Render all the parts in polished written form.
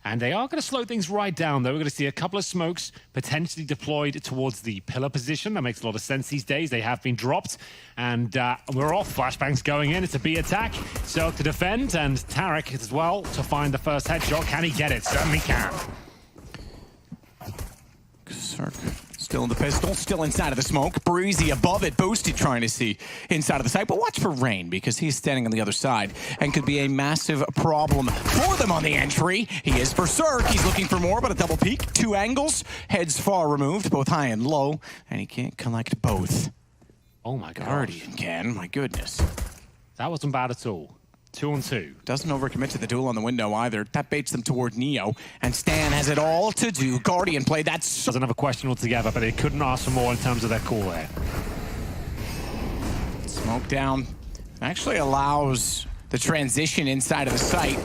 And they are going to slow things right down, though. We're going to see a couple of smokes potentially deployed towards the pillar position. That makes a lot of sense these days. They have been dropped. And we're off. Flashbangs going in. It's a B attack. So to defend, and Tarek as well to find the first headshot. Can he get it? Certainly can. Cirque still in the pistol, still inside of the smoke. Breezy above it, boosted, trying to see inside of the site. But watch for Rain, because he's standing on the other side and could be a massive problem for them on the entry. He is for Cirque. He's looking for more, but a double peek. 2 angles, heads far removed, both high and low, and he can't collect both. Oh my god. Guardian can, my goodness. That wasn't bad at all. 2 on 2. Doesn't overcommit to the duel on the window either. That baits them toward Neo, and Stan has it all to do. Guardian play, that's... Doesn't have a question altogether, but they couldn't ask for more in terms of their call there. Smoke down. Actually allows the transition inside of the site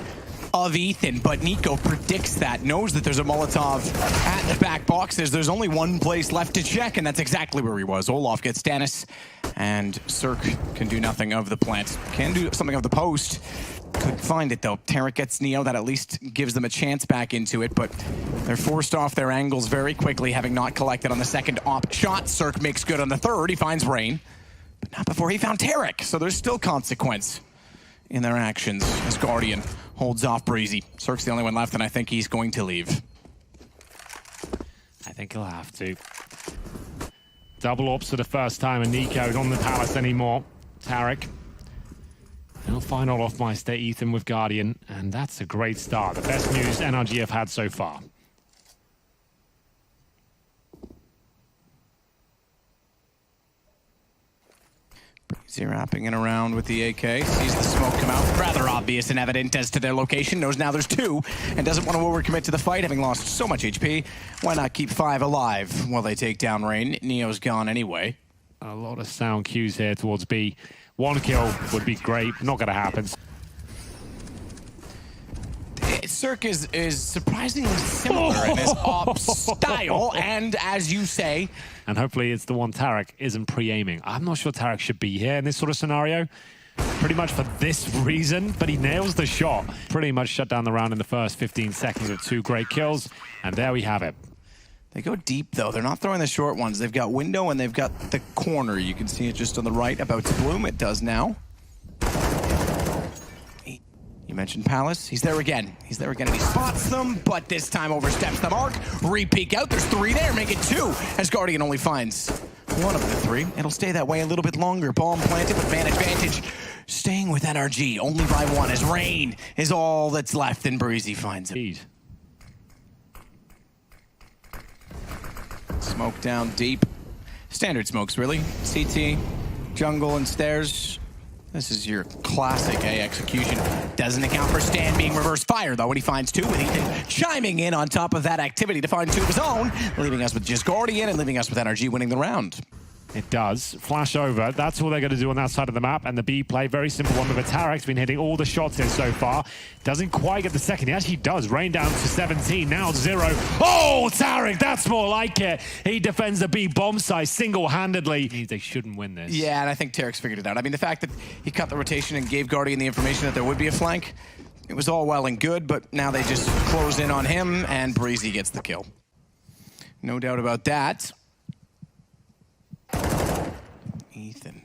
of Ethan, but Nico predicts that, knows that there's a Molotov at the back boxes. There's only one place left to check, and that's exactly where he was. Olaf gets Stannis, and Cirque can do nothing of the plant. Can do something of the post. Couldn't find it, though. Tarek gets Neo. That at least gives them a chance back into it, but they're forced off their angles very quickly, having not collected on the second op shot. Cirque makes good on the third. He finds Rain, but not before he found Tarek, so there's still consequence in their actions as Guardian holds off Breezy. Cirque's the only one left, and I think he's going to leave. I think he'll have to. Double ops for the first time, and Nico's on the palace anymore. Tarek. He'll find Olaf Meister, Ethan with Guardian, and that's a great start. The best news NRG have had so far. Breezy wrapping it around with the AK, sees the smoke come out, rather obvious and evident as to their location, knows now there's 2, and doesn't want to overcommit to the fight, having lost so much HP. Why not keep 5 alive while they take down Rain? Neo's gone anyway. A lot of sound cues here towards B. 1 kill would be great, not going to happen. Cirque is surprisingly similar in his op style, and as you say... And hopefully it's the one Tarek isn't pre-aiming. I'm not sure Tarek should be here in this sort of scenario. Pretty much for this reason, but he nails the shot. Pretty much shut down the round in the first 15 seconds with 2 great kills, and there we have it. They go deep, though. They're not throwing the short ones. They've got window, and they've got the corner. You can see it just on the right, about to bloom. It does now. You mentioned Palace. He's there again. He's there again, and he spots them, but this time oversteps the mark. Re-peek out. There's 3 there. Make it 2, as Guardian only finds 1 of the 3. It'll stay that way a little bit longer. Bomb planted with man advantage. Staying with NRG, only by 1, as Rain is all that's left, and Breezy finds it. Smoke down deep. Standard smokes, really. CT, jungle, and stairs. This is your classic A execution. Doesn't account for Stan being reverse fire, though, when he finds 2, with Ethan chiming in on top of that activity to find 2 of his own, leaving us with just Guardian and leaving us with NRG winning the round. It does. Flash over. That's all they're going to do on that side of the map. And the B play, very simple one. With Tarek's been hitting all the shots here so far. Doesn't quite get the second. He actually does. Rain down to 17. Now 0. Oh, Tarek, that's more like it. He defends the B bomb site single-handedly. They shouldn't win this. Yeah, and I think Tarek's figured it out. I mean, the fact that he cut the rotation and gave Guardian the information that there would be a flank, it was all well and good, but now they just close in on him, and Breezy gets the kill. No doubt about that. Ethan.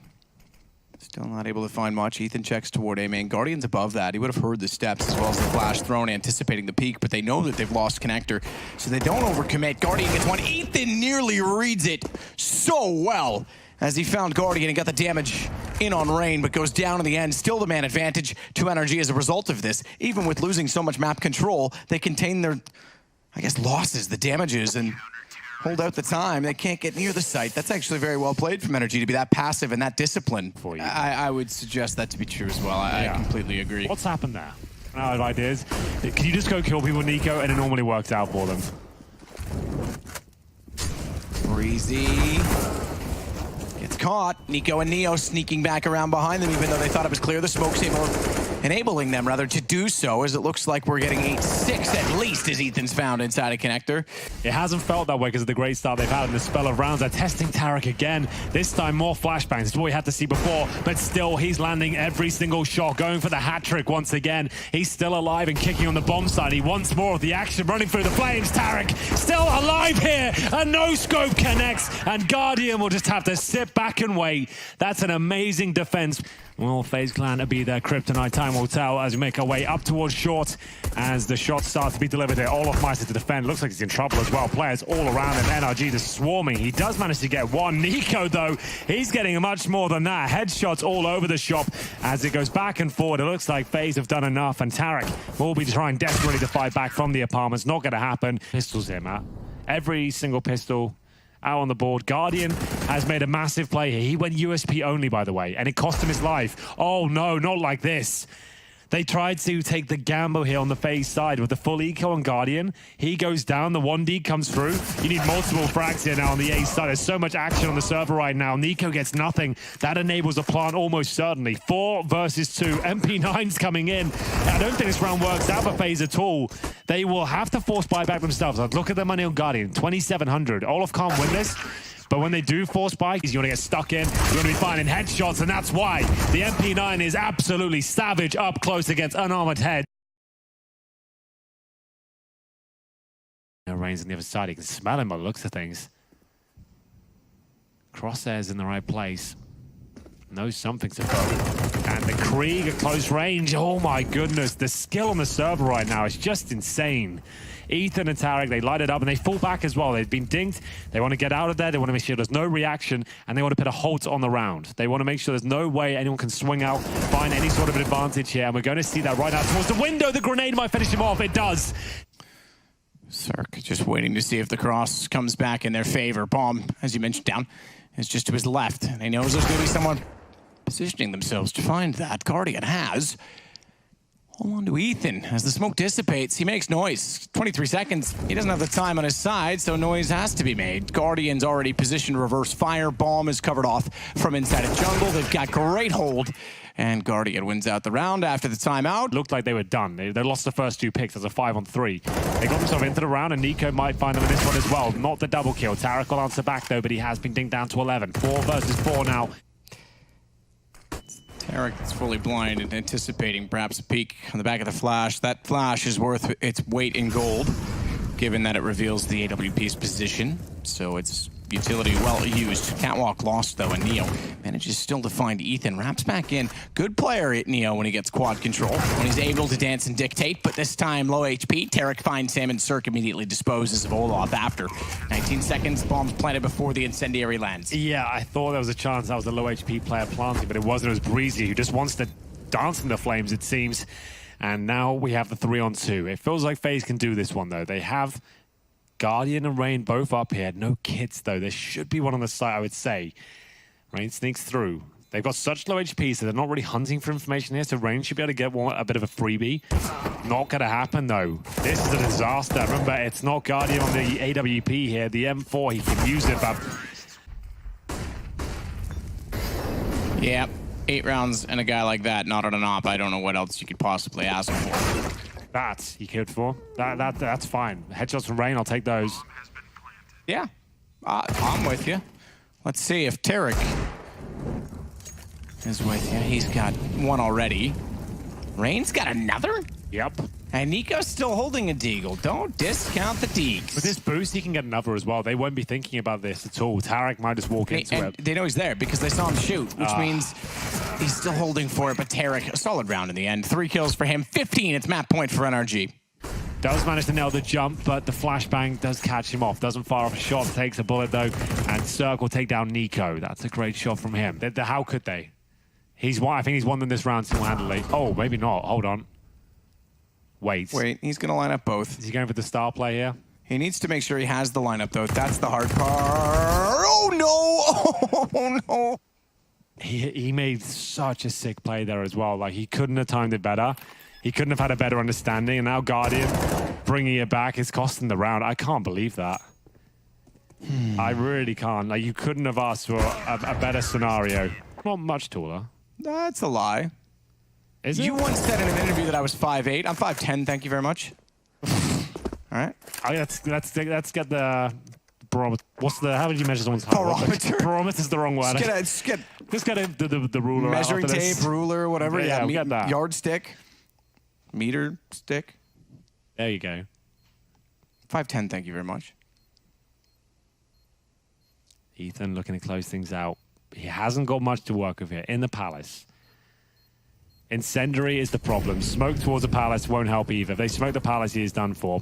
Still not able to find much. Ethan checks toward A main. Guardian's above that. He would have heard the steps as well as the flash thrown, anticipating the peak, but they know that they've lost connector, so they don't overcommit. Guardian gets 1. Ethan nearly reads it so well as he found Guardian and got the damage in on Rain, but goes down in the end. Still the man advantage to NRG as a result of this. Even with losing so much map control, they contain their, I guess, losses, the damages, and hold out the time. They can't get near the site. That's actually very well played from NRG to be that passive and that disciplined. For you. I would suggest that to be true as well. I completely agree. What's happened there? I have ideas. Can you just go kill people, Nico, and it normally works out for them? Breezy gets caught. Nico and Neo sneaking back around behind them, even though they thought it was clear. The smoke's able enabling them rather to do so, as it looks like we're getting 8-6 at least as Ethan's found inside a connector. It hasn't felt that way because of the great start they've had in the spell of rounds. They're testing Tarek again. This time more flashbangs. It's what we had to see before, but still he's landing every single shot, going for the hat trick once again. He's still alive and kicking on the bomb side. He wants more of the action, running through the flames. Tarek still alive here. A no-scope connects, and Guardian will just have to sit back and wait. That's an amazing defense. Will Faze clan be their kryptonite? Time will tell as we make our way up towards short as the shots start to be delivered here. Olaf Meister to defend. Looks like he's in trouble as well. Players all around him. NRG just swarming. He does manage to get one. Nico, though, he's getting much more than that. Headshots all over the shop as it goes back and forward. It looks like Faze have done enough, and Tarek will be trying desperately to fight back from the apartments. Not going to happen. Pistols here, Matt. Every single pistol out on the board. Guardian has made a massive play here. He went USP only, by the way, and it cost him his life. Oh no, not like this. They tried to take the gamble here on the Faze side with the full eco on Guardian. He goes down, the 1D comes through. You need multiple frags here now on the A side. There's so much action on the server right now. Nico gets nothing. That enables the plant almost certainly. 4 versus 2. MP9's coming in. I don't think this round works out for Faze at all. They will have to force buyback themselves. Look at the money on Guardian, 2,700. Olaf can't win this. But when they do force buy, you want to get stuck in, you want to be finding headshots, and that's why the MP9 is absolutely savage up close against unarmored head. Rain's on the other side. You can smell him by the looks of things. Crosshairs in the right place. Knows something's above. And the Krieg at close range. Oh my goodness. The skill on the server right now is just insane. Ethan and Tarek, they light it up and they fall back as well. They've been dinged. They want to get out of there. They want to make sure there's no reaction, and they want to put a halt on the round. They want to make sure there's no way anyone can swing out, find any sort of an advantage here. And we're going to see that right now towards the window. The grenade might finish him off. It does. Cirque just waiting to see if the cross comes back in their favor. Bomb, as you mentioned, down is just to his left. And he knows there's going to be someone positioning themselves to find that. Guardian has. Hold on to Ethan. As the smoke dissipates, he makes noise. 23 seconds. He doesn't have the time on his side, so noise has to be made. Guardian's already positioned reverse fire. Bomb is covered off from inside a jungle. They've got great hold. And Guardian wins out the round after the timeout. Looked like they were done. They lost the first 2 picks as a 5-on-3. They got themselves into the round, and Nico might find them in this one as well. Not the double kill. Tarek will answer back, though, but he has been dinged down to 11. 4 versus 4 now. Tarek is fully blind and anticipating perhaps a peek on the back of the flash. That flash is worth its weight in gold, given that it reveals the AWP's position. So it's utility well used. Catwalk lost though, and Neo manages still to find Ethan. Wraps back in. Good player at Neo when he gets quad control, when he's able to dance and dictate, but this time low HP. Tarek finds him, and Cirque immediately disposes of Olaf after. 19 seconds, bombs planted before the incendiary lands. Yeah, I thought there was a chance that was a low HP player planting, but it wasn't. It was Breezy, who just wants to dance in the flames, it seems. And now we have the 3-on-2. It feels like FaZe can do this one, though. They have Guardian and Rain both up here. No kids, though. There should be one on the side, I would say. Rain sneaks through. They've got such low HP, so they're not really hunting for information here, so Rain should be able to get a bit of a freebie. Not going to happen, though. This is a disaster. Remember, it's not Guardian on the AWP here. The M4, he can use it, but... Yeah, 8 rounds and a guy like that, not on an op. I don't know what else you could possibly ask for. That he killed for. That's fine. Headshots from Rain, I'll take those. Yeah, I'm with you. Let's see if Tarek is with you. He's got one already. Rain's got another? Yep. And Nico's still holding a deagle. Don't discount the deags. With this boost, he can get another as well. They won't be thinking about this at all. Tarek might just walk into it. They know he's there because they saw him shoot, which means he's still holding for it. But Tarek, a solid round in the end. 3 kills for him. 15, it's map point for NRG. Does manage to nail the jump, but the flashbang does catch him off. Doesn't fire off a shot, takes a bullet though. And Cirque will take down Nico. That's a great shot from him. How could they? I think he's won them this round single-handedly. Oh, maybe not. Hold on. Wait, he's going to line up both. Is he going for the star play here? He needs to make sure he has the lineup, though. That's the hard part. Oh, no! Oh, no! He made such a sick play there as well. Like, he couldn't have timed it better. He couldn't have had a better understanding. And now Guardian bringing it back is costing the round. I can't believe that. I really can't. Like, you couldn't have asked for a better scenario. Not much taller. That's a lie. Is it? You once said in an interview that I was 5'8". I'm 5'10", thank you very much. All right. Oh, yeah, let's get the barometer. How would you measure someone's height? Barometer? Barometer's the wrong word. Just get the ruler measuring out after tape, this. ruler, whatever. Yeah, we got that. Yardstick, meter stick. There you go. 5'10", thank you very much. Ethan looking to close things out. He hasn't got much to work with here. In the palace. Incendiary is the problem. Smoke towards the palace won't help either. If they smoke the palace, he is done for.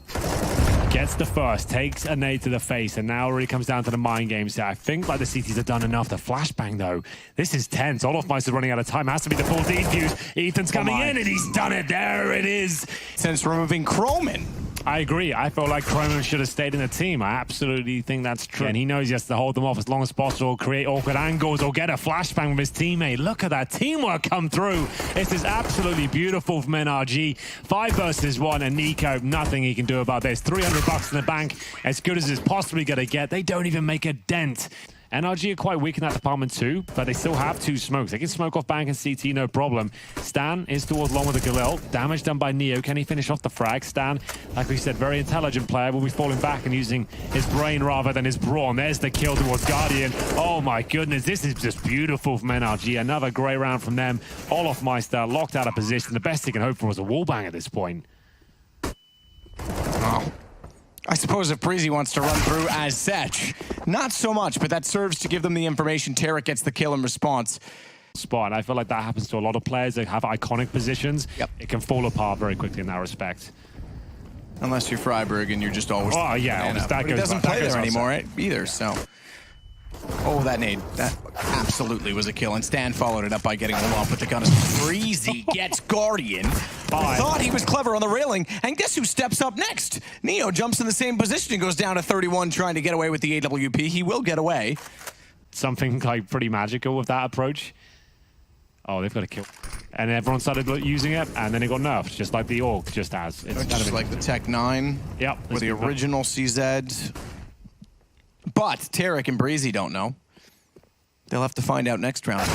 Gets the first, takes a nade to the face, and now it really comes down to the mind games here. I think like the CTs have done enough. The flashbang, though, this is tense. Olofmeister's running out of time. Has to be the full defuse. Ethan's coming in, and he's done it. There it is. Since removing Croman. I agree. I feel like Croman should have stayed in the team. I absolutely think that's true. And he knows he has to hold them off as long as possible, create awkward angles, or get a flashbang with his teammate. Look at that teamwork come through. This is absolutely beautiful from NRG. 5 versus 1, and Nico, nothing he can do about this. $300 in the bank, as good as it's possibly going to get. They don't even make a dent. NRG are quite weak in that department too, but they still have 2 smokes. They can smoke off bank and CT, no problem. Stan is towards long with the Galil. Damage done by Neo. Can he finish off the frag? Stan, like we said, very intelligent player, will be falling back and using his brain rather than his brawn. There's the kill towards Guardian. Oh my goodness, this is just beautiful from NRG. Another great round from them. Olofmeister locked out of position. The best he can hope for is a wallbang at this point. Oh. I suppose if Breezy wants to run through as such, not so much, but that serves to give them the information. Tarek gets the kill in response. Spot. I feel like that happens to a lot of players that have iconic positions. Yep. It can fall apart very quickly in that respect. Unless you're Freiburg and you're just always... Oh, yeah. But he doesn't play there anymore either, so... Oh, that nade. That absolutely was a kill. And Stan followed it up by getting hold off with the gun. Breezy gets Guardian. Thought he was clever on the railing. And guess who steps up next? Neo jumps in the same position and goes down to 31 trying to get away with the AWP. He will get away. Something like pretty magical with that approach. Oh, they've got a kill. And everyone started using it, and then it got nerfed, just like the Orc just has. It's just like the Tech 9. Yep. With the original CZ. But Tarek and Breezy don't know. They'll have to find out next round.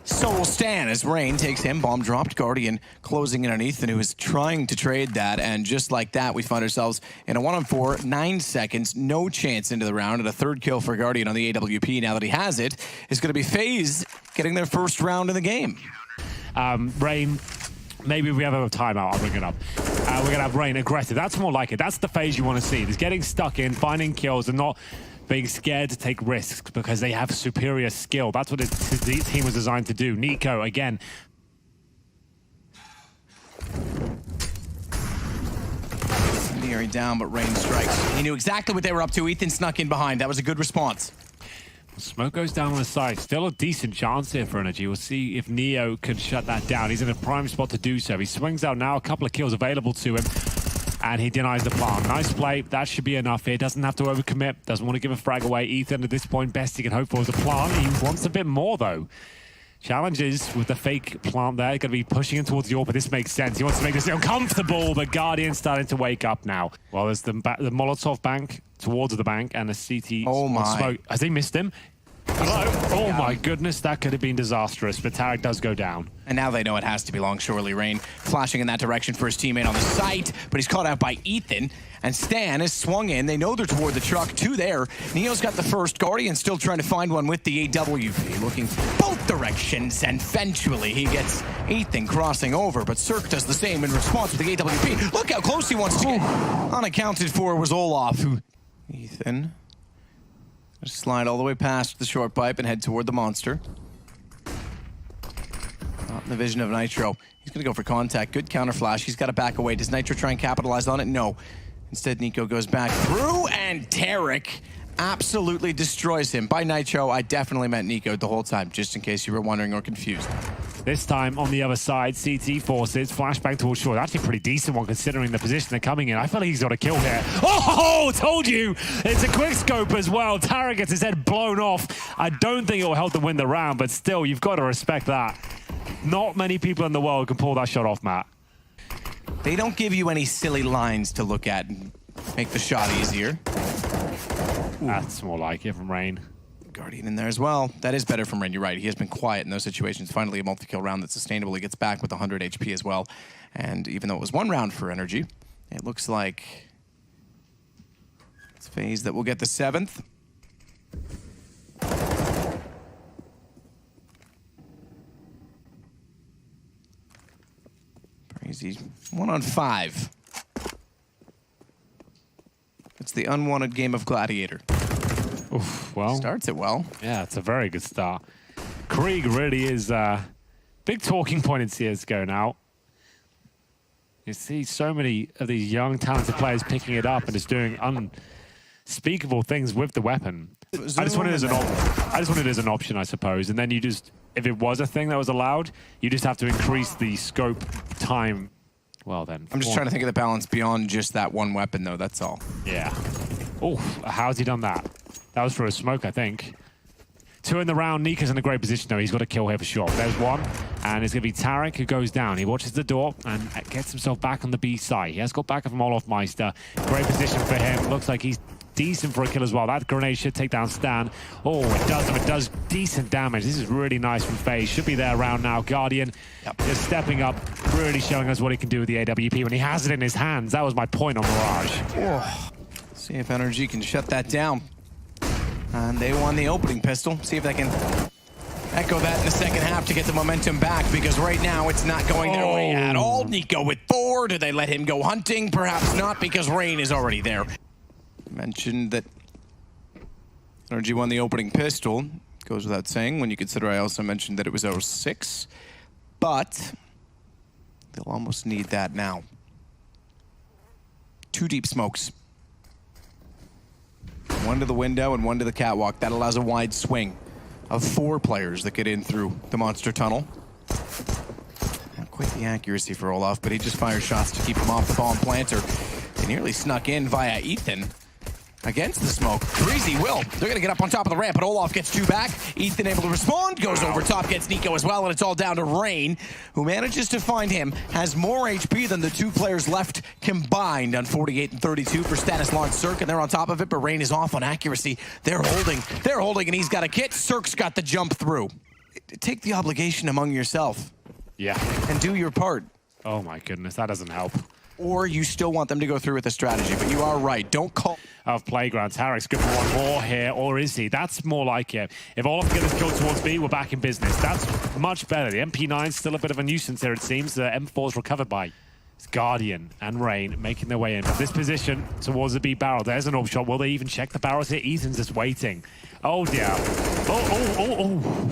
So will Stan as Rain takes him. Bomb dropped. Guardian closing in on Ethan, who is trying to trade that. And just like that, we find ourselves in a 1-on-4, 9 seconds, no chance into the round. And a 3rd kill for Guardian on the AWP, now that he has it, is going to be Faze getting their first round in the game. Rain, maybe if we have a timeout, I'll bring it up. We're going to have Rain aggressive. That's more like it. That's the Faze you want to see. There's getting stuck in, finding kills, and not being scared to take risks because they have superior skill. That's what his team was designed to do. Nico, again. Nearly down, but Rain strikes. He knew exactly what they were up to. Ethan snuck in behind. That was a good response. Smoke goes down on the side. Still a decent chance here for Energy. We'll see if Neo can shut that down. He's in a prime spot to do so. He swings out now. A couple of kills available to him. And he denies the plant. Nice play. That should be enough here. Doesn't have to overcommit. Doesn't want to give a frag away. Ethan, at this point, best he can hope for is a plant. He wants a bit more, though. Challenges with the fake plant there. Going to be pushing him towards the AWP, but this makes sense. He wants to make this uncomfortable. The Guardian's starting to wake up now. Well, there's the Molotov bank towards the bank and the CT. Oh, my. Smoke. Has he missed him? Hello? Oh my goodness, that could have been disastrous, but Tarek does go down. And now they know it has to be long, surely. Rain flashing in that direction for his teammate on the site, but he's caught out by Ethan. And Stan is swung in. They know they're toward the truck. 2 there. Neo's got the first. Guardian still trying to find one with the AWP. Looking both directions, and eventually he gets Ethan crossing over. But Cirque does the same in response with the AWP. Look how close he wants to get. Unaccounted for was Olaf. Ethan. Just slide all the way past the short pipe and head toward the monster. Not in the vision of Nitro. He's going to go for contact. Good counter flash. He's got to back away. Does Nitro try and capitalize on it? No. Instead, Nico goes back through, and Tarek absolutely destroys him. By Nitro, I definitely meant Nico the whole time, just in case you were wondering or confused. This time on the other side, CT forces, flashbang towards short. Actually a pretty decent one considering the position they're coming in. I feel like he's got a kill here. Oh, told you! It's a quick scope as well. Tarek gets his head blown off. I don't think it will help them win the round, but still, you've got to respect that. Not many people in the world can pull that shot off, Matt. They don't give you any silly lines to look at and make the shot easier. That's more like it from Rain. Guardian in there as well. That is better from Rain. You're right. He has been quiet in those situations. Finally, a multi-kill round that sustainably gets back with 100 HP as well. And even though it was one round for NRG, it looks like it's Faze that will get the 7th. Crazy. 1 on 5. It's the unwanted game of Gladiator. Oof, well, Starts it well. yeah, it's a very good start. Krieg really is a big talking point in CSGO now. You see so many of these young, talented players picking it up and just doing unspeakable things with the weapon. I just want it as an option, I suppose. And then you just, if it was a thing that was allowed, you just have to increase the scope time. Well, then. I'm just trying to think of the balance beyond just that one weapon, though. That's all. Yeah. Oh, how's he done that? That was for a smoke, I think. 2 in the round. Nika's in a great position, though. He's got a kill here for sure. There's one. And it's going to be Tarek who goes down. He watches the door and gets himself back on the B side. He has got back of Moloff Meister. Great position for him. Looks like he's decent for a kill as well. That grenade should take down Stan. Oh, it does decent damage. This is really nice from Faze. Should be there around now. Guardian just stepping up, really showing us what he can do with the AWP when he has it in his hands. That was my point on Mirage. Oh. See if NRG can shut that down. And they won the opening pistol. See if they can echo that in the second half to get the momentum back, because right now it's not going their way at all. Nico with 4. Do they let him go hunting? Perhaps not, because Rain is already there. Mentioned that NRG won the opening pistol. Goes without saying when you consider I also mentioned that it was 06. But they'll almost need that now. 2 deep smokes. 1 to the window and 1 to the catwalk. That allows a wide swing of 4 players that get in through the monster tunnel. Not quite the accuracy for Olaf, but he just fires shots to keep him off the bomb planter. They nearly snuck in via Ethan against the smoke. Breezy will. They're going to get up on top of the ramp, but Olaf gets 2 back. Ethan able to respond, goes over top, gets Nico as well, and it's all down to Rain, who manages to find him, has more HP than the 2 players left combined on 48 and 32 for status launch Cirque, and they're on top of it, but Rain is off on accuracy. They're holding, and he's got a kit. Cirque's got the jump through. Take the obligation among yourself. Yeah. And do your part. Oh my goodness, that doesn't help. Or you still want them to go through with the strategy, but you are right. Don't call... Of Playground. Tarek's good for 1 more here, or is he? That's more like it. If all of them get this kill towards B, we're back in business. That's much better. The MP9's still a bit of a nuisance here, it seems. The M4's recovered by Guardian and Rain making their way in. But this position towards the B barrel, there's an AWP shot. Will they even check the barrels here? Ethan's just waiting. Oh, dear. Oh.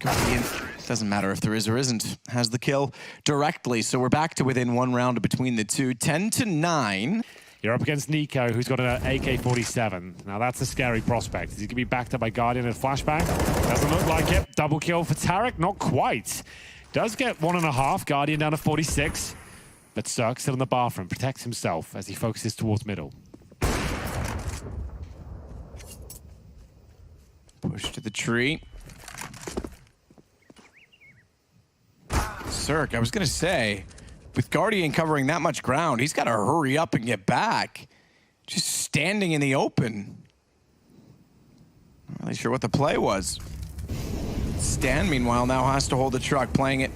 Guardian, doesn't matter if there is or isn't, has the kill directly. So we're back to within 1 round between the 2, 10-9. You're up against Nico, who's got an AK-47. Now that's a scary prospect. Is he going to be backed up by Guardian and flashbang? Doesn't look like it. Double kill for Tarek? Not quite. Does get 1.5. Guardian down to 46. But Cirque still in the bathroom, protects himself as he focuses towards middle. Push to the tree. Cirque, I was going to say, with Guardian covering that much ground, he's got to hurry up and get back. Just standing in the open. Not really sure what the play was. Stan, meanwhile, now has to hold the truck, playing it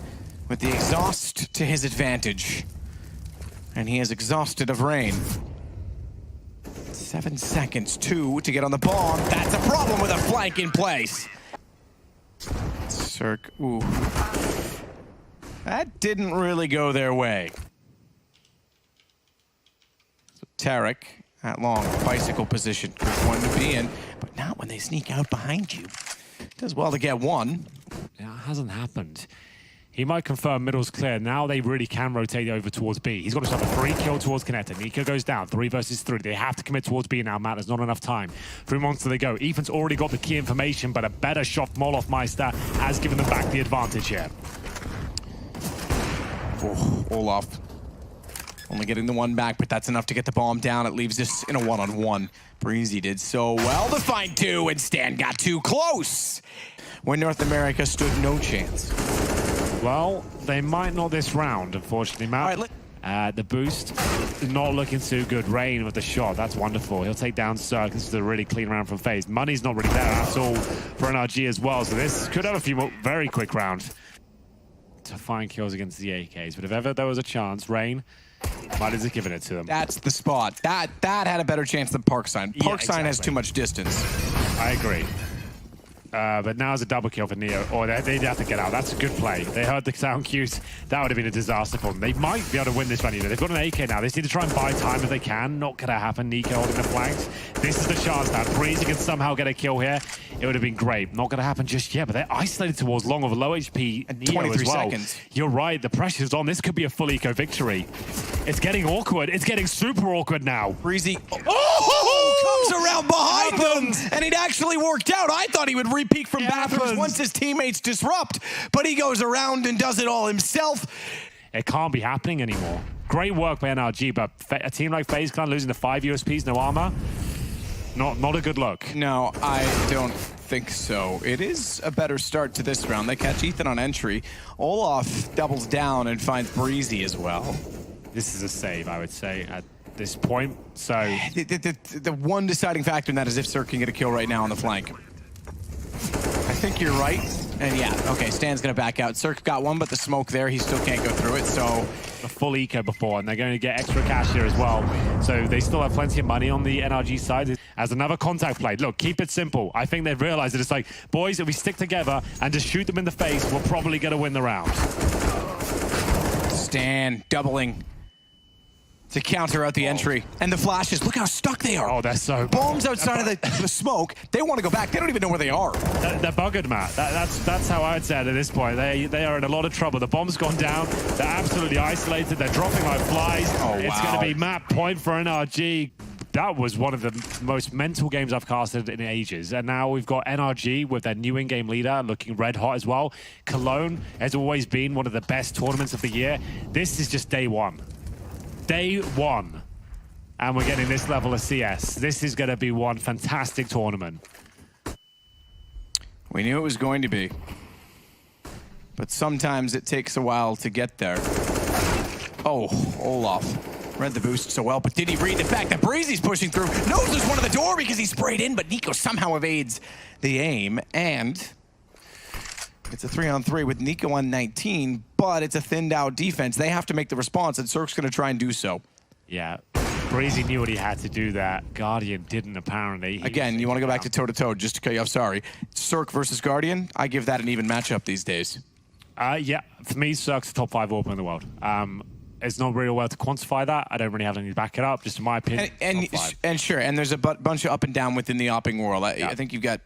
with the exhaust to his advantage. And he is exhausted of Rain. 7 seconds, 2 to get on the bomb. That's a problem with a flank in place. Cirque, ooh. That didn't really go their way. So Tarek at long bicycle position. Good one to be in, but not when they sneak out behind you. Does well to get 1. Yeah, it hasn't happened. He might confirm middle's clear. Now they really can rotate over towards B. He's got to stop a 3 kill towards Connector. Nico goes down, 3 versus 3. They have to commit towards B now, Matt. There's not enough time. 3 monster they go. Ethan's already got the key information, but a better shot from Moloff Meister has given them back the advantage here. Oh, Olaf only getting the 1 back, but that's enough to get the bomb down. It leaves us in a 1-on-1. Breezy did so well to find 2, and Stan got too close when North America stood no chance. Well, they might not this round, unfortunately, Matt. All right, The boost, not looking too good. Rain with the shot, that's wonderful. He'll take down Cirque. This is a really clean round from Faze. Money's not really there at all for NRG as well, so this could have a few more very quick rounds to find kills against the AKs. But if ever there was a chance, Rain might as well given it to them. That's the spot. That had a better chance than Parkside. Parkside has too much distance. I agree. But now it's a double kill for Neo. Or they'd have to get out. That's a good play. They heard the sound cues. That would have been a disaster for them. They might be able to win this round. They've got an AK now. They just need to try and buy time if they can. Not going to happen. Nico holding the flanks. This is the chance now. Breezy can somehow get a kill here. It would have been great. Not going to happen just yet, but they're isolated towards long with a low HP Neo 23 as well. seconds. You're right. The pressure's on. This could be a full eco victory. It's getting awkward. It's getting super awkward now. Breezy comes around behind them, and it actually worked out. I thought he would re-peek from bathrooms once his teammates disrupt, but he goes around and does it all himself. It can't be happening anymore. Great work by NRG, but a team like FaZe Clan losing to 5 USPs, no armor, not a good look. No, I don't think so. It is a better start to this round. They catch Ethan on entry. Olaf doubles down and finds Breezy as well. This is a save, I would say, at this point. So The one deciding factor in that is if Cirque can get a kill right now on the flank. I think you're right. And yeah, okay, Stan's going to back out. Cirque got one, but the smoke there, he still can't go through it, so... a full eco before, and they're going to get extra cash here as well. So they still have plenty of money on the NRG side. As another contact play, look, keep it simple. I think they've realized that it's like, boys, if we stick together and just shoot them in the face, we're probably going to win the round. Stan doubling to counter out the entry. And the flashes, look how stuck they are. Oh, they're so... Bombs outside of the smoke. They want to go back. They don't even know where they are. They're buggered, Matt. That's how I'd say it at this point. They are in a lot of trouble. The bomb's gone down. They're absolutely isolated. They're dropping like flies. Oh, it's wow. going to be map point for NRG. That was one of the most mental games I've casted in ages. And now we've got NRG with their new in-game leader looking red hot as well. Cologne has always been one of the best tournaments of the year. This is just day one. Day one. And we're getting this level of CS. This is going to be one fantastic tournament. We knew it was going to be. But sometimes it takes a while to get there. Oh, Olaf read the boost so well, but did he read the fact that Breezy's pushing through? Knows there's one at the door because he sprayed in, but Nico somehow evades the aim, and it's a 3-on-3 with Nico on 19, but it's a thinned out defense. They have to make the response, and Cirque's going to try and do so. Yeah, Breezy knew what he had to do there. Guardian didn't, apparently. Again, you want to go back to toe-to-toe, just to cut you off, sorry. Cirque versus Guardian, I give that an even matchup these days. Yeah, for me, Cirque's the top 5 AWP in the world. It's not really well to quantify that. I don't really have anything to back it up, just in my opinion. And sure, and there's a bunch of up and down within the opping world. I think you've got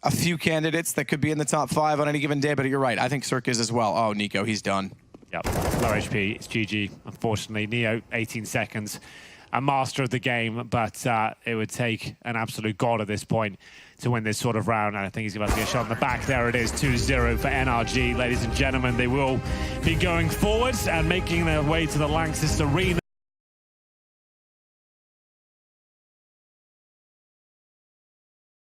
a few candidates that could be in the top 5 on any given day, but you're right. I think Cirque is as well. Oh, Nico, he's done. Yep, low HP. It's GG, unfortunately. Neo, 18 seconds. A master of the game, but it would take an absolute god at this point to win this sort of round, and I think he's about to get shot in the back. There it is, 2-0 for NRG. Ladies and gentlemen, they will be going forwards and making their way to the Lanxess Arena.